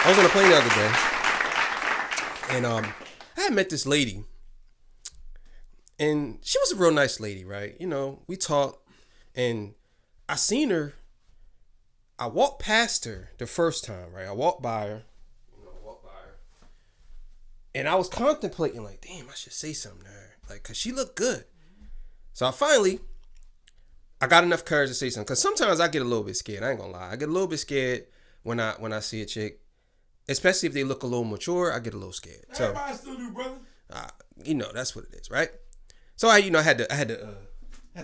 I was on a plane the other day, and I had met this lady, and she was a real nice lady, right? You know, we talked, and I seen her. I walked past her the first time, right? I walked by her, and I was contemplating, like, damn, I should say something to her, like, cause she looked good. So I got enough courage to say something, cause sometimes I get a little bit scared. I ain't gonna lie, I get a little bit scared when I see a chick. Especially if they look a little mature, I get a little scared. Everybody still do, brother. You know, that's what it is, right? So I had to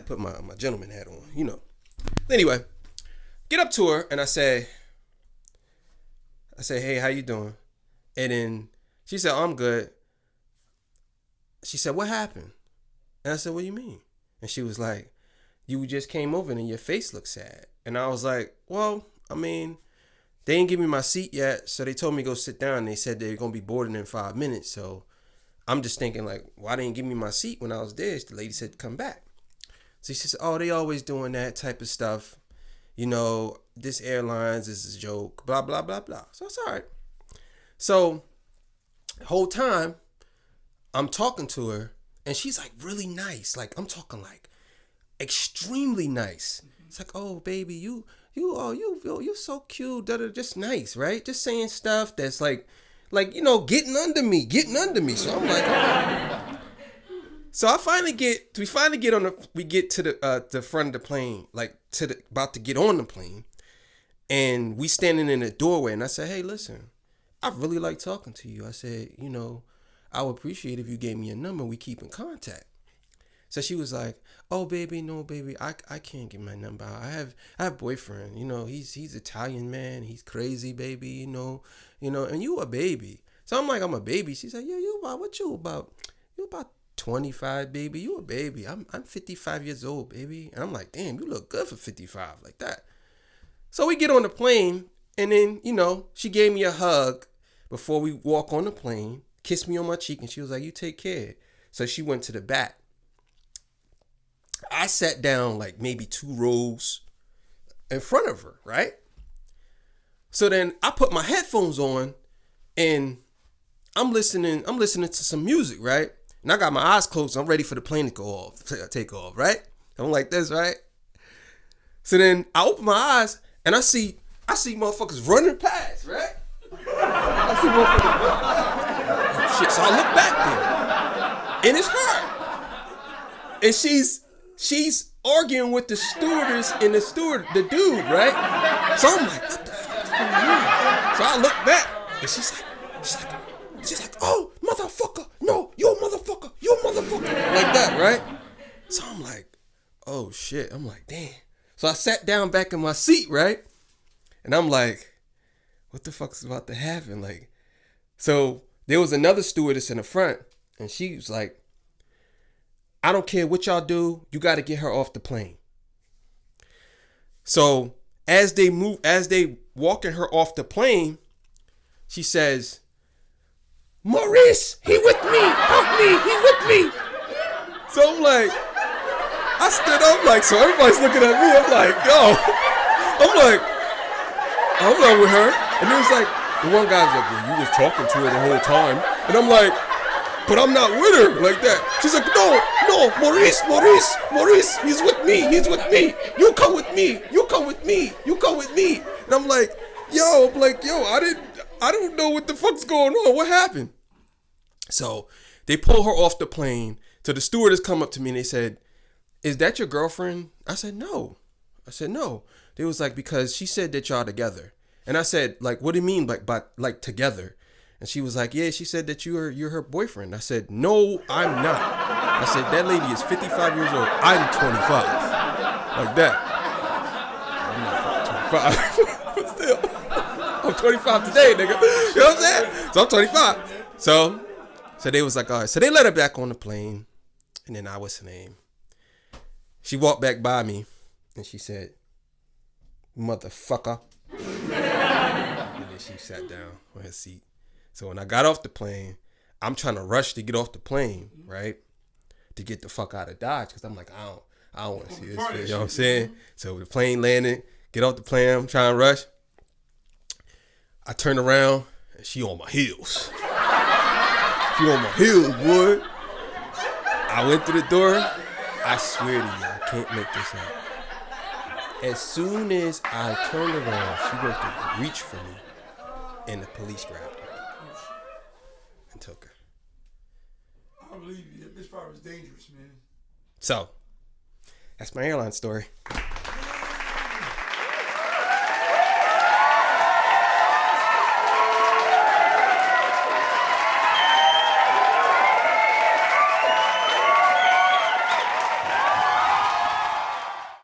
put my gentleman hat on, you know. Anyway, get up to her and I say, hey, how you doing? And then she said, oh, I'm good. She said, what happened? And I said, what do you mean? And she was like, you just came over and your face looked sad. And I was like, well, I mean, they didn't give me my seat yet, so they told me to go sit down. They said they're going to be boarding in 5 minutes. So I'm just thinking, like, why they didn't give me my seat when I was there? The lady said, come back. So she said, oh, they always doing that type of stuff. You know, this airlines is a joke, blah, blah, blah, blah. So it's all right. So the whole time, I'm talking to her, and she's, like, really nice. Like, I'm talking, like, extremely nice. It's like, oh, baby, you so cute, just nice, right? Just saying stuff that's like, you know, getting under me. So I'm like, oh. So we get to the front of the plane, like about to get on the plane, and we standing in the doorway, and I said, hey, listen, I really like talking to you. I said, you know, I would appreciate if you gave me a number, we keep in contact. So she was like, oh, baby, no, baby, I can't get my number out. I have a boyfriend, you know, he's Italian, man. He's crazy, baby, you know, and you a baby. So I'm like, I'm a baby. She said, yeah, you about 25, baby. You a baby. I'm 55 years old, baby. And I'm like, damn, you look good for 55 like that. So we get on the plane, and then, you know, she gave me a hug before we walk on the plane, kissed me on my cheek, and she was like, you take care. So she went to the back. I sat down like maybe 2 rows in front of her, right? So then I put my headphones on and I'm listening to some music, right? And I got my eyes closed. I'm ready for the plane to take off, right? I'm like this, right? So then I open my eyes and I see motherfuckers running past, right? I see motherfuckers running past. Oh, shit, so I look back there and it's her. And she's arguing with the stewardess and the dude, right? So I'm like, what the fuck is going on? So I look back and she's like, oh, motherfucker, no, you a motherfucker, like that, right? So I'm like, oh shit. I'm like, damn. So I sat down back in my seat, right? And I'm like, what the fuck is about to happen? Like, so there was another stewardess in the front, and she was like, I don't care what y'all do, you got to get her off the plane. So as they walking her off the plane, she says, Maurice, he with me, help me, he with me. So I'm like, I stood up like, so everybody's looking at me, I'm like, yo, I'm not with her. And it was like, the one guy's like, well, you was talking to her the whole time. And I'm like, but I'm not with her like that. She's like, no, Maurice, he's with me. You come with me. And I'm like, yo, I don't know what the fuck's going on. What happened? So they pull her off the plane. So the stewardess come up to me and they said, is that your girlfriend? I said, no. They was like, because she said that y'all together. And I said, like, what do you mean like together? And she was like, yeah, she said that you're her boyfriend. I said, no, I'm not. I said, that lady is 55 years old. I'm 25. Like that. I'm not 25. But still, I'm 25 today, nigga. You know what I'm saying? So I'm 25. So they was like, all right. So they let her back on the plane. And then what's her name? She walked back by me and she said, motherfucker. And then she sat down on her seat. So when I got off the plane, I'm trying to rush to get off the plane, right? To get the fuck out of Dodge. Because I'm like, I don't want to see this shit. You know what I'm saying? So the plane landed, get off the plane, I'm trying to rush. I turn around And she on my heels. She on my heels, boy. I went through the door. I swear to you, I can't make this up. As soon as I turned around, she went to reach for me, and the police grabbed her and took her. I believe you. This part was dangerous, man. So, that's my airline story.